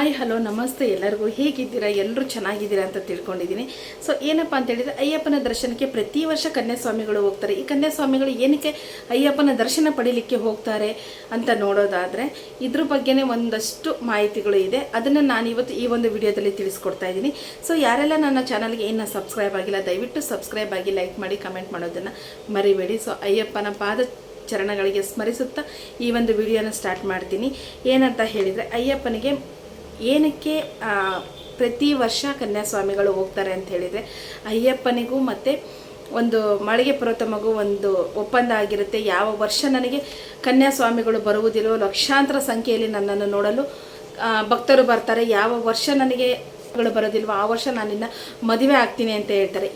Hi hello ನಮಸ್ತೆ ಎಲ್ಲರಿಗೂ ಹೇಗಿದ್ದೀರಾ ಎಲ್ಲರೂ ಚೆನ್ನಾಗಿದ್ದೀರಾ ಅಂತ ತಿಳ್ಕೊಂಡಿದ್ದೀನಿ. ಸೊ ಏನಪ್ಪ ಅಂತ ಹೇಳಿದರೆ ಅಯ್ಯಪ್ಪನ ದರ್ಶನಕ್ಕೆ ಪ್ರತಿ ವರ್ಷ ಕನ್ಯಾಸ್ವಾಮಿಗಳು ಹೋಗ್ತಾರೆ. ಈ ಕನ್ಯಾಸ್ವಾಮಿಗಳು ಏನಕ್ಕೆ ಅಯ್ಯಪ್ಪನ ದರ್ಶನ ಪಡೀಲಿಕ್ಕೆ ಹೋಗ್ತಾರೆ ಅಂತ ನೋಡೋದಾದರೆ ಇದ್ರ ಬಗ್ಗೆನೇ ಒಂದಷ್ಟು ಮಾಹಿತಿಗಳು ಇದೆ. ಅದನ್ನು ನಾನು ಇವತ್ತು ಈ ಒಂದು ವಿಡಿಯೋದಲ್ಲಿ ತಿಳಿಸ್ಕೊಡ್ತಾ ಇದ್ದೀನಿ. ಸೊ ಯಾರೆಲ್ಲ ನನ್ನ ಚಾನಲ್ಗೆ ಇನ್ನೂ ಸಬ್ಸ್ಕ್ರೈಬ್ ಆಗಿಲ್ಲ ದಯವಿಟ್ಟು ಸಬ್ಸ್ಕ್ರೈಬ್ ಆಗಿ ಲೈಕ್ ಮಾಡಿ ಕಮೆಂಟ್ ಮಾಡೋದನ್ನು ಮರಿಬೇಡಿ. ಸೊ ಅಯ್ಯಪ್ಪನ ಪಾದ ಚರಣಗಳಿಗೆ ಸ್ಮರಿಸುತ್ತಾ ಈ ಒಂದು ವಿಡಿಯೋನ ಸ್ಟಾರ್ಟ್ ಮಾಡ್ತೀನಿ. ಏನಂತ ಹೇಳಿದರೆ ಅಯ್ಯಪ್ಪನಿಗೆ ಏನಕ್ಕೆ ಪ್ರತಿ ವರ್ಷ ಕನ್ಯಾಸ್ವಾಮಿಗಳು ಹೋಗ್ತಾರೆ ಅಂತ ಹೇಳಿದರೆ ಅಯ್ಯಪ್ಪನಿಗೂ ಮತ್ತು ಒಂದು ಮಾಳಿಗೆ ಪರ್ವತಮ್ಮಗೂ ಒಂದು ಒಪ್ಪಂದ ಆಗಿರುತ್ತೆ. ಯಾವ ವರ್ಷ ನನಗೆ ಕನ್ಯಾಸ್ವಾಮಿಗಳು ಬರುವುದಿಲ್ಲೋ ಲಕ್ಷಾಂತರ ಸಂಖ್ಯೆಯಲ್ಲಿ ನನ್ನನ್ನು ನೋಡಲು ಭಕ್ತರು ಬರ್ತಾರೆ, ಯಾವ ವರ್ಷ ನನಗೆ ಬರೋದಿಲ್ವ ಆ ವರ್ಷ ನಾನಿನ್ನ ಮದುವೆ ಆಗ್ತೀನಿ ಅಂತ ಹೇಳ್ತಾರೆ.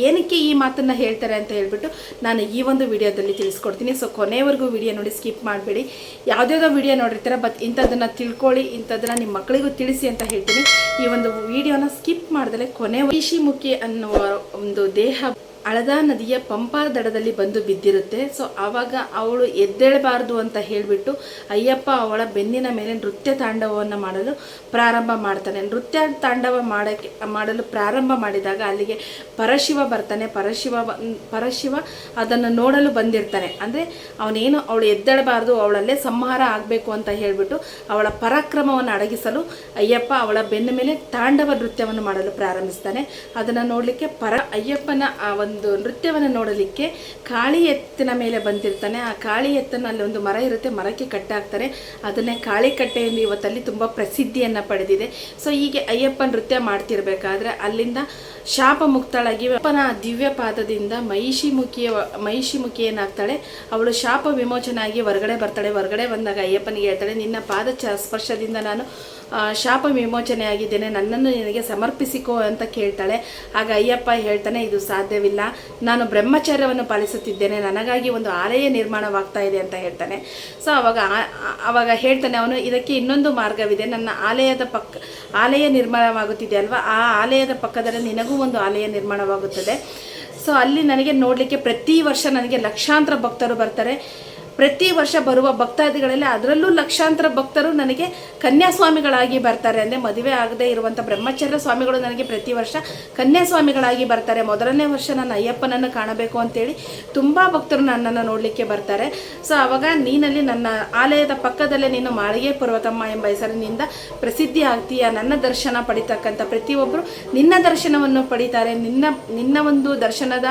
ಏನಕ್ಕೆ ಈ ಮಾತನ್ನು ಹೇಳ್ತಾರೆ ಅಂತ ಹೇಳ್ಬಿಟ್ಟು ನಾನು ಈ ಒಂದು ವಿಡಿಯೋದಲ್ಲಿ ತಿಳಿಸ್ಕೊಡ್ತೀನಿ. ಸೊ ಕೊನೆವರೆಗೂ ವಿಡಿಯೋ ನೋಡಿ, ಸ್ಕಿಪ್ ಮಾಡಬೇಡಿ. ಯಾವುದ್ಯಾವುದೋ ವಿಡಿಯೋ ನೋಡಿರ್ತಾರೆ, ಬಟ್ ಇಂಥದ್ದನ್ನು ತಿಳ್ಕೊಳ್ಳಿ, ಇಂಥದ್ದನ್ನು ನಿಮ್ಮ ಮಕ್ಕಳಿಗೂ ತಿಳಿಸಿ ಅಂತ ಹೇಳ್ತೀನಿ. ಈ ಒಂದು ವಿಡಿಯೋನ ಸ್ಕಿಪ್ ಮಾಡಿದ್ರೆ ಮಹಿಷಿಮುಖಿ ಅನ್ನುವ ಒಂದು ದೇಹ ಹಳದಾ ನದಿಯ ಪಂಪಾ ದಡದಲ್ಲಿ ಬಂದು ಬಿದ್ದಿರುತ್ತೆ. ಸೊ ಆವಾಗ ಅವಳು ಎದ್ದೇಳಬಾರ್ದು ಅಂತ ಹೇಳಿಬಿಟ್ಟು ಅಯ್ಯಪ್ಪ ಅವಳ ಬೆನ್ನಿನ ಮೇಲೆ ನೃತ್ಯ ತಾಂಡವವನ್ನು ಮಾಡಲು ಪ್ರಾರಂಭ ಮಾಡ್ತಾನೆ. ನೃತ್ಯ ತಾಂಡವ ಮಾಡಲು ಪ್ರಾರಂಭ ಮಾಡಿದಾಗ ಅಲ್ಲಿಗೆ ಪರಶಿವ ಬರ್ತಾನೆ. ಪರಶಿವ ಅದನ್ನು ನೋಡಲು ಬಂದಿರ್ತಾನೆ. ಅಂದರೆ ಅವನೇನು ಅವಳು ಎದ್ದೇಳಬಾರ್ದು, ಅವಳಲ್ಲೇ ಸಂಹಾರ ಆಗಬೇಕು ಅಂತ ಹೇಳಿಬಿಟ್ಟು ಅವಳ ಪರಾಕ್ರಮವನ್ನು ಅಡಗಿಸಲು ಅಯ್ಯಪ್ಪ ಅವಳ ಬೆನ್ನ ಮೇಲೆ ತಾಂಡವ ನೃತ್ಯವನ್ನು ಮಾಡಲು ಪ್ರಾರಂಭಿಸ್ತಾನೆ. ಅದನ್ನು ನೋಡಲಿಕ್ಕೆ ಅಯ್ಯಪ್ಪನ ಒಂದು ನೃತ್ಯವನ್ನು ನೋಡಲಿಕ್ಕೆ ಕಾಳಿ ಎತ್ತಿನ ಮೇಲೆ ಬಂದಿರ್ತಾನೆ. ಆ ಕಾಳಿ ಎತ್ತನ್ನು ಅಲ್ಲಿ ಒಂದು ಮರ ಇರುತ್ತೆ, ಮರಕ್ಕೆ ಕಟ್ಟೆ ಹಾಕ್ತಾರೆ. ಅದನ್ನೇ ಕಾಳಿ ಕಟ್ಟೆ ಎಂದು ಇವತ್ತಲ್ಲಿ ತುಂಬ ಪ್ರಸಿದ್ಧಿಯನ್ನು ಪಡೆದಿದೆ. ಸೊ ಹೀಗೆ ಅಯ್ಯಪ್ಪ ನೃತ್ಯ ಮಾಡ್ತಿರ್ಬೇಕಾದ್ರೆ ಅಲ್ಲಿಂದ ಶಾಪ ಮುಕ್ತಳಾಗಿ ಅಪ್ಪನ ದಿವ್ಯ ಪಾದದಿಂದ ಮಹಿಷಿಮುಖಿ ಏನಾಗ್ತಾಳೆ, ಅವಳು ಶಾಪ ವಿಮೋಚನಾಗಿ ಹೊರಗಡೆ ಬರ್ತಾಳೆ. ಹೊರಗಡೆ ಬಂದಾಗ ಅಯ್ಯಪ್ಪನಿಗೆ ಹೇಳ್ತಾಳೆ, ನಿನ್ನ ಪಾದ ಸ್ಪರ್ಶದಿಂದ ನಾನು ಶಾಪ ವಿಮೋಚನೆ ಆಗಿದ್ದೇನೆ, ನನ್ನನ್ನು ನಿನಗೆ ಸಮರ್ಪಿಸಿಕೋ ಅಂತ ಕೇಳ್ತಾಳೆ. ಆಗ ಅಯ್ಯಪ್ಪ ಹೇಳ್ತಾನೆ, ಇದು ಸಾಧ್ಯವಿಲ್ಲ, ನಾನು ಬ್ರಹ್ಮಚರ್ಯವನ್ನು ಪಾಲಿಸುತ್ತಿದ್ದೇನೆ, ನನಗಾಗಿ ಒಂದು ಆಲಯ ನಿರ್ಮಾಣವಾಗ್ತಾ ಇದೆ ಅಂತ ಹೇಳ್ತಾನೆ. ಸೊ ಅವಾಗ ಹೇಳ್ತಾನೆ ಅವನು, ಇದಕ್ಕೆ ಇನ್ನೊಂದು ಮಾರ್ಗವಿದೆ, ನನ್ನ ಆಲಯ ನಿರ್ಮಾಣವಾಗುತ್ತಿದೆ ಅಲ್ವಾ, ಆ ಆಲಯದ ಪಕ್ಕದಲ್ಲಿ ನಿನಗೂ ಒಂದು ಆಲಯ ನಿರ್ಮಾಣವಾಗುತ್ತದೆ. ಸೊ ಅಲ್ಲಿ ನನಗೆ ನೋಡಲಿಕ್ಕೆ ಪ್ರತಿ ವರ್ಷ ನನಗೆ ಲಕ್ಷಾಂತರ ಭಕ್ತರು ಬರ್ತಾರೆ. ಪ್ರತಿ ವರ್ಷ ಬರುವ ಭಕ್ತಾದಿಗಳಲ್ಲಿ ಅದರಲ್ಲೂ ಲಕ್ಷಾಂತರ ಭಕ್ತರು ನನಗೆ ಕನ್ಯಾಸ್ವಾಮಿಗಳಾಗಿ ಬರ್ತಾರೆ. ಅಂದರೆ ಮದುವೆ ಆಗದೆ ಇರುವಂಥ ಬ್ರಹ್ಮಚರ್ಯ ಸ್ವಾಮಿಗಳು ನನಗೆ ಪ್ರತಿ ವರ್ಷ ಕನ್ಯಾಸ್ವಾಮಿಗಳಾಗಿ ಬರ್ತಾರೆ. ಮೊದಲನೇ ವರ್ಷ ನಾನು ಅಯ್ಯಪ್ಪನನ್ನು ಕಾಣಬೇಕು ಅಂತೇಳಿ ತುಂಬ ಭಕ್ತರು ನನ್ನನ್ನು ನೋಡಲಿಕ್ಕೆ ಬರ್ತಾರೆ. ಸೊ ಆವಾಗ ನೀನಲ್ಲಿ ನನ್ನ ಆಲಯದ ಪಕ್ಕದಲ್ಲೇ ನೀನು ಮಾಳಿಗೆ ಪರ್ವತಮ್ಮ ಎಂಬ ಹೆಸರಿನಿಂದ ಪ್ರಸಿದ್ಧಿ ಆಗ್ತೀಯ. ನನ್ನ ದರ್ಶನ ಪಡಿತಕ್ಕಂಥ ಪ್ರತಿಯೊಬ್ಬರು ನಿನ್ನ ದರ್ಶನವನ್ನು ಪಡಿತಾರೆ, ನಿನ್ನ ಒಂದು ದರ್ಶನದ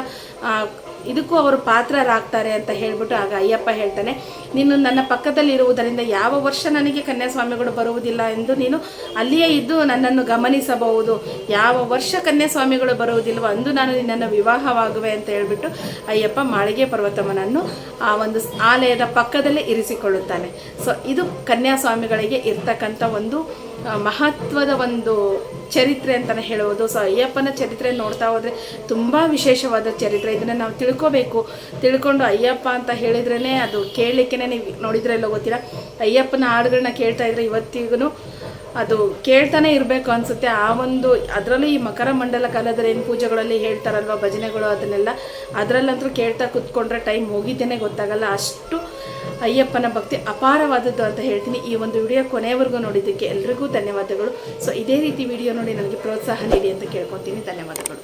ಇದಕ್ಕೂ ಅವರು ಪಾತ್ರರಾಗ್ತಾರೆ ಅಂತ ಹೇಳ್ಬಿಟ್ಟು ಆಗ ಅಯ್ಯಪ್ಪ ಹೇಳ್ತಾನೆ, ನೀನು ನನ್ನ ಪಕ್ಕದಲ್ಲಿ ಇರುವುದರಿಂದ ಯಾವ ವರ್ಷ ನನಗೆ ಕನ್ಯಾಸ್ವಾಮಿಗಳು ಬರುವುದಿಲ್ಲ ಎಂದು ನೀನು ಅಲ್ಲಿಯೇ ಇದ್ದು ನನ್ನನ್ನು ಗಮನಿಸಬಹುದು. ಯಾವ ವರ್ಷ ಕನ್ಯಾಸ್ವಾಮಿಗಳು ಬರುವುದಿಲ್ವೋ ಅಂದು ನಾನು ನಿನ್ನನ್ನು ವಿವಾಹವಾಗುವೆ ಅಂತ ಹೇಳ್ಬಿಟ್ಟು ಅಯ್ಯಪ್ಪ ಮಾಳಿಗೆ ಪರ್ವತಮ್ಮನನ್ನು ಆ ಒಂದು ಆಲಯದ ಪಕ್ಕದಲ್ಲೇ ಇರಿಸಿಕೊಳ್ಳುತ್ತಾನೆ. ಸೊ ಇದು ಕನ್ಯಾಸ್ವಾಮಿಗಳಿಗೆ ಇರ್ತಕ್ಕಂಥ ಒಂದು ಮಹತ್ವದ ಒಂದು ಚರಿತ್ರೆ ಅಂತಲೇ ಹೇಳುವುದು. ಸೊ ಅಯ್ಯಪ್ಪನ ಚರಿತ್ರೆ ನೋಡ್ತಾ ಹೋದರೆ ತುಂಬ ವಿಶೇಷವಾದ ಚರಿತ್ರೆ. ಇದನ್ನು ನಾವು ತಿಳ್ಕೊಂಡು ಅಯ್ಯಪ್ಪ ಅಂತ ಹೇಳಿದ್ರೇ ಅದು ಕೇಳಲಿಕ್ಕೆ ನೀವು ನೋಡಿದ್ರೆ ಎಲ್ಲೋ ಗೊತ್ತಿಲ್ಲ, ಅಯ್ಯಪ್ಪನ ಹಾಡುಗಳನ್ನ ಕೇಳ್ತಾ ಇದ್ರೆ ಇವತ್ತಿಗೂ ಅದು ಕೇಳ್ತಾನೆ ಇರಬೇಕು ಅನಿಸುತ್ತೆ. ಆ ಒಂದು ಅದರಲ್ಲೂ ಈ ಮಕರ ಮಂಡಲ ಕಾಲದಲ್ಲಿ ಏನು ಪೂಜೆಗಳಲ್ಲಿ ಹೇಳ್ತಾರಲ್ವ ಭಜನೆಗಳು, ಅದರಲ್ಲಂತೂ ಕೇಳ್ತಾ ಕೂತ್ಕೊಂಡ್ರೆ ಟೈಮ್ ಹೋಗಿದ್ದೇನೆ ಗೊತ್ತಾಗಲ್ಲ, ಅಷ್ಟು ಅಯ್ಯಪ್ಪನ ಭಕ್ತಿ ಅಪಾರವಾದದ್ದು ಅಂತ ಹೇಳ್ತೀನಿ. ಈ ಒಂದು ವಿಡಿಯೋ ಕೊನೆಯವರೆಗೂ ನೋಡಿದ್ದಕ್ಕೆ ಎಲ್ರಿಗೂ ಧನ್ಯವಾದಗಳು. ಸೊ ಇದೇ ರೀತಿ ವಿಡಿಯೋ ನೋಡಿ ನನಗೆ ಪ್ರೋತ್ಸಾಹ ನೀಡಿ ಅಂತ ಕೇಳ್ಕೊತೀನಿ. ಧನ್ಯವಾದಗಳು.